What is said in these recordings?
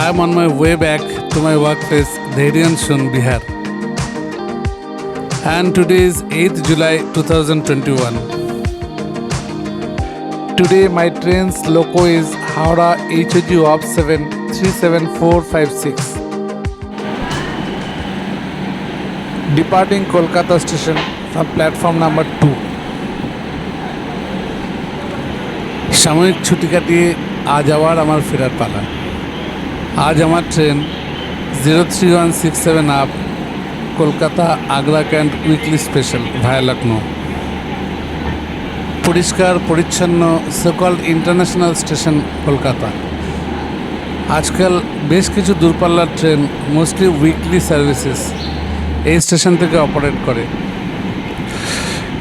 I am on my way back to my workplace, Dhairyangshun, Bihar. And today is 8th July 2021. Today my train's loco is Howrah HOG OP 7 37456. Departing Kolkata station from platform number 2. সাময়িক ছুটি কাটিয়ে আজ আবার আমার ফেরার পালা। আজ আমার train 03167 up Kolkata Agra cantt weekly special via Lucknow. পরিষ্কার পরিচ্ছন্ন সকল্ড ইন্টারন্যাশনাল স্টেশন কলকাতা। আজকাল বেশ কিছু দূরপাল্লার ট্রেন মোস্টলি উইকলি সার্ভিসেস এই স্টেশন থেকে অপারেট করে।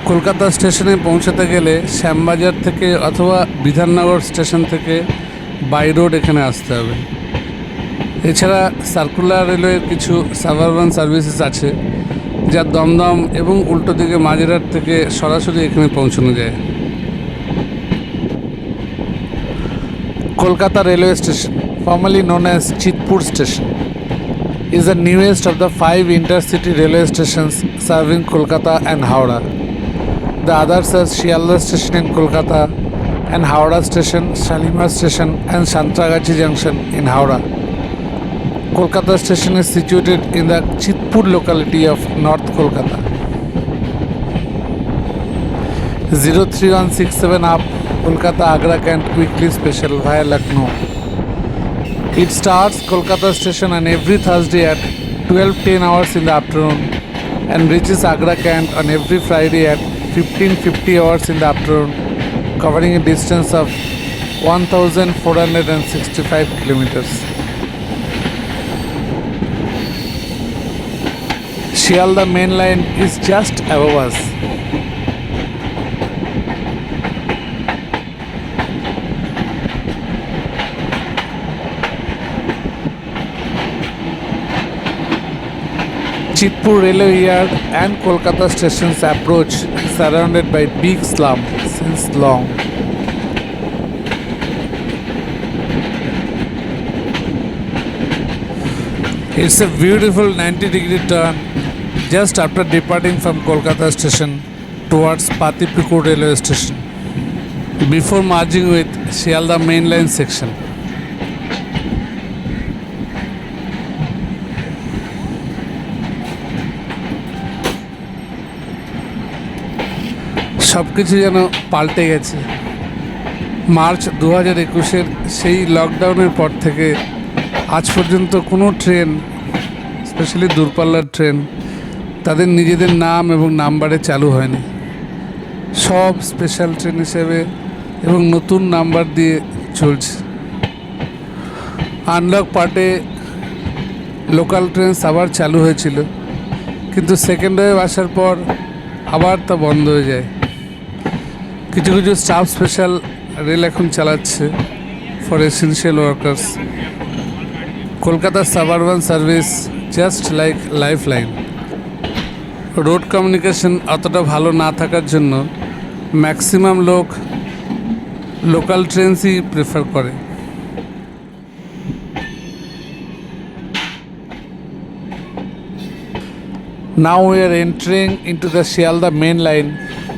কলকাতা স্টেশনে পৌঁছাতে গেলে শ্যামবাজার থেকে অথবা বিধাননগর স্টেশন থেকে বাই রোড এখানে আসতে হবে। এছাড়া সার্কুলার রেলওয়ের কিছু সাবারবান সার্ভিসেস আছে যা দমদম এবং উল্টো দিকে মাঝেরহাট থেকে সরাসরি এখানে পৌঁছানো যায়। Kolkata railway station, formerly known as Chitpur Station, is the newest of the 5 intercity railway stations serving Kolkata and Howrah. The others are Shialda Station in Kolkata and Howrah Station, Shalimar Station and Santragachi Junction in Howrah. Kolkata Station is situated in the Chitpur locality of North Kolkata. 03167 up Kolkata Agra Cant weekly special via Lucknow. It starts Kolkata Station on every Thursday at 12:10 hours in the afternoon and reaches Agra Cant on every Friday at 15:50 hours in the afternoon, covering a distance of 1465 kilometers. Shialda main line is just above us. Chitpur Railway Yard and Kolkata station's approach is surrounded by big slum since long. It's a beautiful 90-degree turn just after departing from Kolkata station towards Patipikud railway station before merging with Shialda main line section. সব কিছু যেন পাল্টে গেছে। March 2021-এর সেই লকডাউনের পর থেকে আজ পর্যন্ত কোনো ট্রেন, স্পেশালি দূরপাল্লার ট্রেন, তাদের নিজেদের নাম এবং নাম্বারে চালু হয়নি। সব স্পেশাল ট্রেন হিসেবে এবং নতুন নাম্বার দিয়ে চলছে। আনলক পার্টে লোকাল ট্রেন আবার চালু হয়েছিল, কিন্তু সেকেন্ড ওয়েভ আসার পর আবার তা বন্ধ হয়ে যায়। কিছু কিছু স্টাফ স্পেশাল রেল এখন চালাচ্ছে ফর এসেনশিয়াল ওয়ার্কার্স। কলকাতার suburban service just like life line. Road communication অতটা ভালো না থাকার জন্য ম্যাক্সিমাম লোক লোকাল ট্রেনসই প্রেফার করে। Now we are entering into the Shialda main line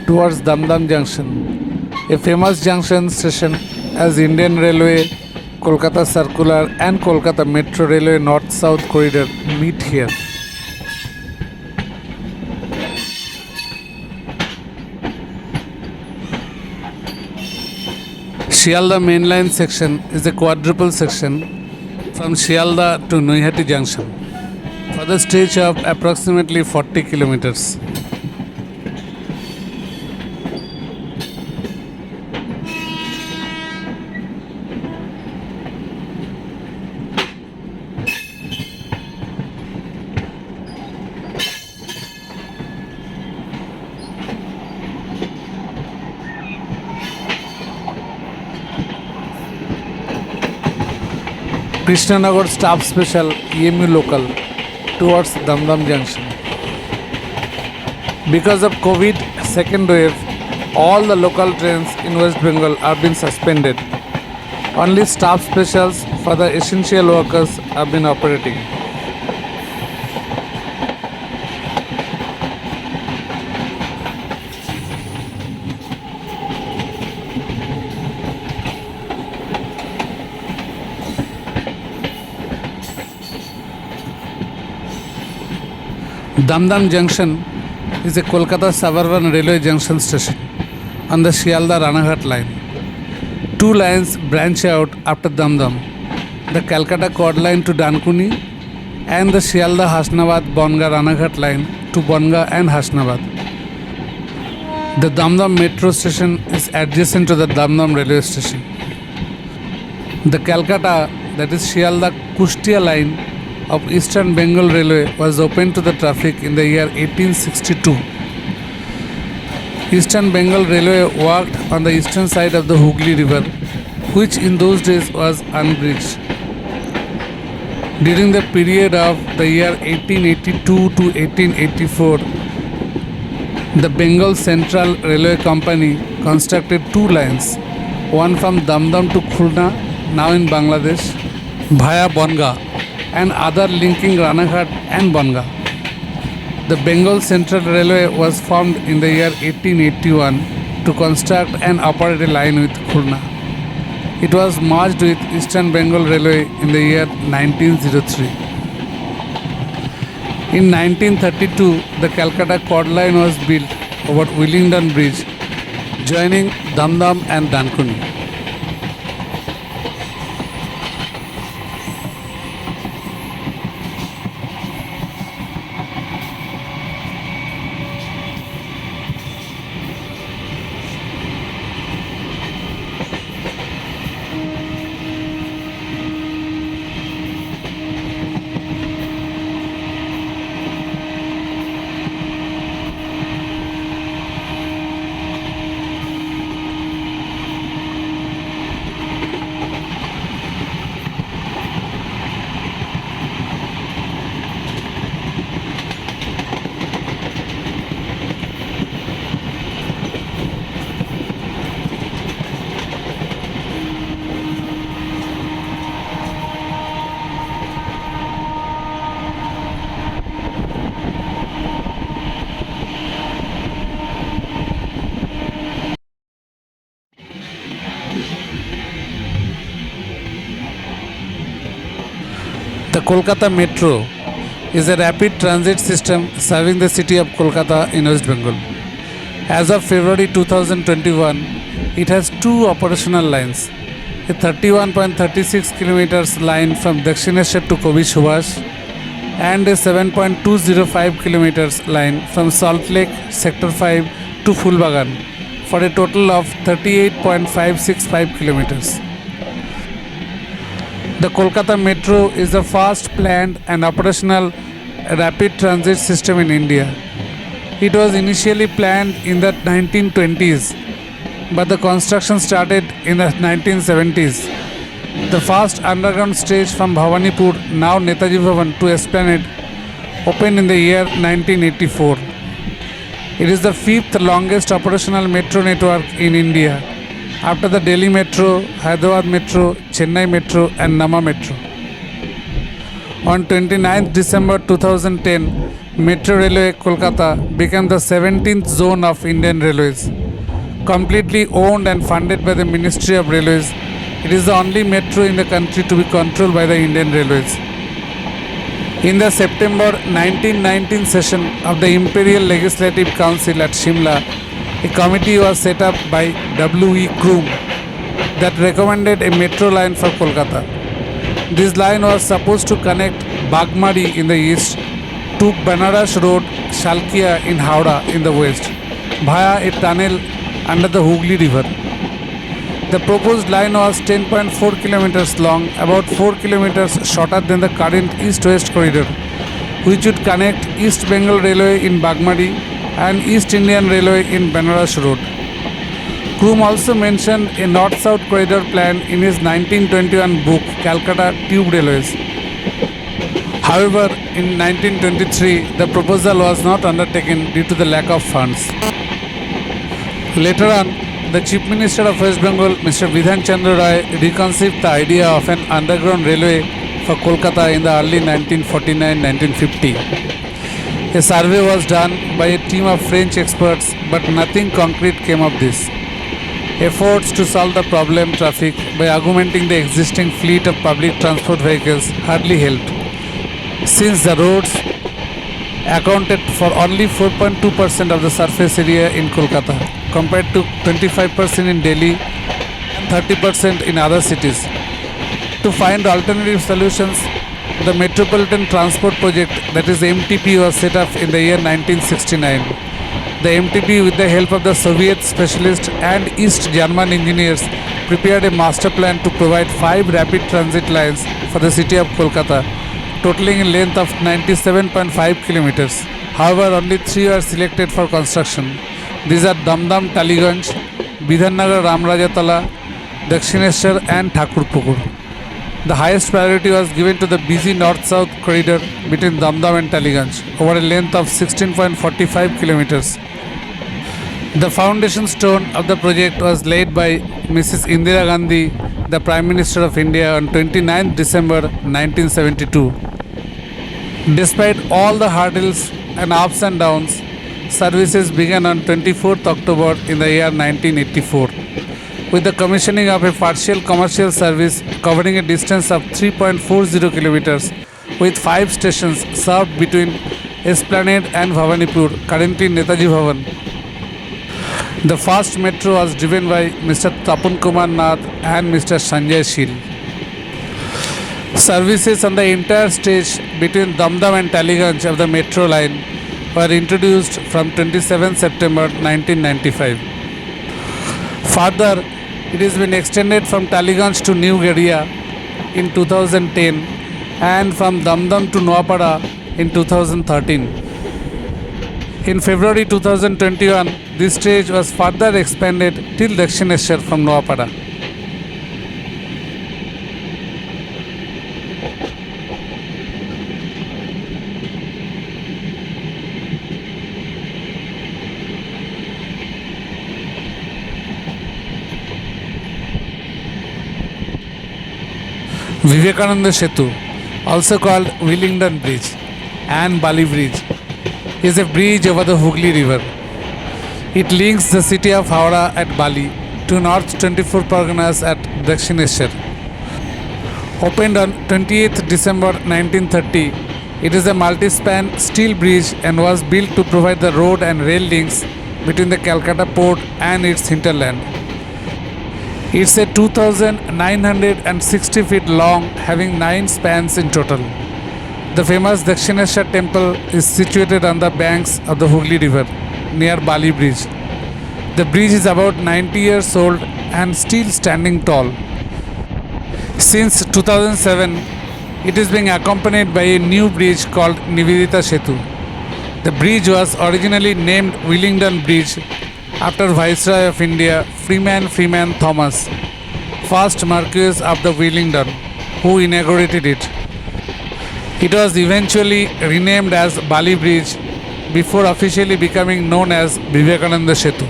towards Damdam Junction, a famous junction station as Indian Railway, Kolkata Circular and Kolkata Metro Railway North-South Corridor meet here. Shialda main line section is a quadruple section from Shialda to Noihati Junction for the stretch of approximately 40 kilometers. Krishnanagar Staff Special EMU Local towards Damdam Junction. Because of COVID second wave, all the local trains in West Bengal are being suspended. Only staff specials for the essential workers have been operating. Damdam Junction is a Kolkata suburban railway junction station on the Shialda Ranaghat line. Two lines branch out after Damdam, the Calcutta Cord line to Dankuni and the Shialda Hasnabad Bonga Ranaghat line to Bonga and Hasnabad. The Damdam metro station is adjacent to the Damdam railway station. The Calcutta, that is Shialda Kustia line of Eastern Bengal Railway was opened to the traffic in the year 1862. Eastern Bengal Railway worked on the eastern side of the Hooghly River, which in those days was unbridged. During the period of the year 1882 to 1884, the Bengal Central Railway Company constructed two lines, one from Damdam to Khulna, now in Bangladesh, via Bonga, and other linking Ranaghat and Bonga. The Bengal Central Railway was formed in the year 1881 to construct and operate a line with Khulna. It was merged with Eastern Bengal Railway in the year 1903. In 1932, the Calcutta Cord line was built over Willingdon Bridge, joining Damdam and Dankuni. The Kolkata Metro is a rapid transit system serving the city of Kolkata in West Bengal. As of February 2021, it has two operational lines, a 31.36 kilometers line from Dakshineshwar to Kobi Subhash and a 7.205 kilometers line from Salt Lake Sector 5 to Fulbagan for a total of 38.565 kilometers. The Kolkata Metro is the first planned and operational rapid transit system in India. It was initially planned in the 1920s, but the construction started in the 1970s. The first underground stage from Bhawanipur, now Netaji Bhavan, to Esplanade opened in the year 1984. It is the fifth longest operational metro network in India, after the Delhi Metro, Hyderabad Metro, Chennai Metro and Nama Metro. On 29th December 2010, Metro Railway Kolkata became the 17th zone of Indian Railways. Completely owned and funded by the Ministry of Railways, it is the only metro in the country to be controlled by the Indian Railways. In the September 1919 session of the Imperial Legislative Council at Shimla, a committee was set up by W.E. Croom that recommended a metro line for Kolkata. This line was supposed to connect Bagmari in the east to Banaras Road, Shalkia in Howrah in the west, via a tunnel under the Hooghly River. The proposed line was 10.4 kilometers long, about 4 kilometers shorter than the current east-west corridor, which would connect East Bengal Railway in Bagmari and East Indian Railway in Banaras Road. Croom also mentioned a north-south corridor plan in his 1921 book Calcutta Tube Railways. However, in 1923, the proposal was not undertaken due to the lack of funds. Later on, the Chief Minister of West Bengal, Mr. Vidhan Chandra Rai, reconceived the idea of an underground railway for Kolkata in the early 1949-1950. A survey was done by a team of French experts, but nothing concrete came of this. Efforts to solve the problem traffic by augmenting the existing fleet of public transport vehicles hardly helped, since the roads accounted for only 4.2% of the surface area in Kolkata, compared to 25% in Delhi and 30% in other cities. To find alternative solutions, the Metropolitan Transport Project, that is MTP, was set up in the year 1969. The MTP, with the help of the Soviet specialists and East German engineers, prepared a master plan to provide 5 rapid transit lines for the city of Kolkata, totaling a length of 97.5 kilometers. However, only 3 were selected for construction. These are Damdam Taliganj, Bidhannagar Ramrajatala, Dakshineshwar and Thakurpukur. The highest priority was given to the busy north-south corridor between Damdam and Taliganj, over a length of 16.45 kilometers. The foundation stone of the project was laid by Mrs. Indira Gandhi, the Prime Minister of India, on 29 December 1972. Despite all the hurdles and ups and downs, services began on 24th October in the year 1984, with the commissioning of a partial commercial service covering a distance of 3.40 kilometers with 5 stations served between Esplanade and Bhavanipur, currently Netaji Bhavan. The first metro was driven by Mr. Tapan Kumar Nath and Mr. Sanjay Shil. Services on the entire stretch between Damdam and Taliganj of the metro line were introduced from 27 September 1995. Further, it has been extended from Taliganj to New Gadia in 2010 and from Damdam to Noapada in 2013. In February 2021, this stage was further expanded till Dakshineshwar from Noapada. Vivekananda Setu, also called Willingdon Bridge and Bali Bridge, is a bridge over the Hooghly River. It links the city of Howrah at Bali to North 24 Parganas at Dakshineshwar. Opened on 28th December 1930, it is a multi-span steel bridge and was built to provide the road and rail links between the Calcutta port and its hinterland. It's a 2,960 feet long, having 9 spans in total. The famous Dakshineshwar temple is situated on the banks of the Hooghly River, near Bali Bridge. The bridge is about 90 years old and still standing tall. Since 2007, it is being accompanied by a new bridge called Nivedita Setu. The bridge was originally named Willingdon Bridge after Viceroy of India Freeman Thomas, first Marquess of the Willingdon, who inaugurated it. It was eventually renamed as Bali Bridge before officially becoming known as Vivekananda Setu.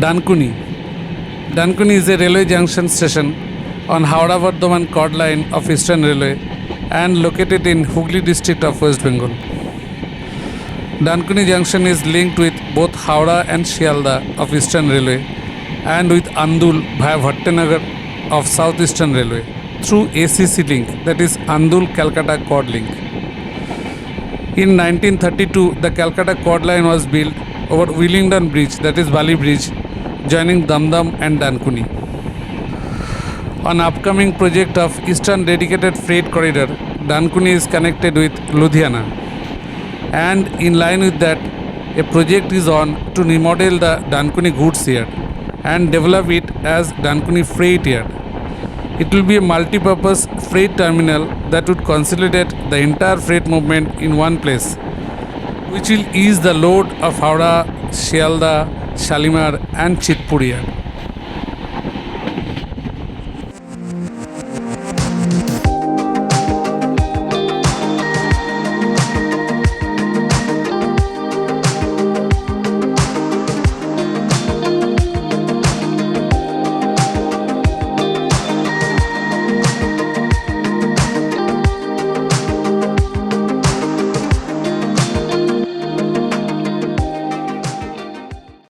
Dankuni. Dankuni is a railway junction station on Howrah Bardhaman Cord Line of Eastern Railway and located in Hooghly district of West Bengal. Dankuni junction is linked with both Howrah and Shialda of Eastern Railway and with Andul via Bhattanagar of South Eastern Railway through ACC link, that is Andul Calcutta Cord Link. In 1932, the Calcutta Cord Line was built over Willingdon Bridge, that is Bali Bridge, joining Damdam and Dankuni. On upcoming project of Eastern Dedicated Freight Corridor, Dankuni is connected with Ludhiana. And in line with that, a project is on to remodel the Dankuni Goods Yard and develop it as Dankuni Freight Yard. It will be a multi-purpose freight terminal that would consolidate the entire freight movement in one place, which will ease the load of Howrah, Shialda, Shalimar and Chitpur Yard.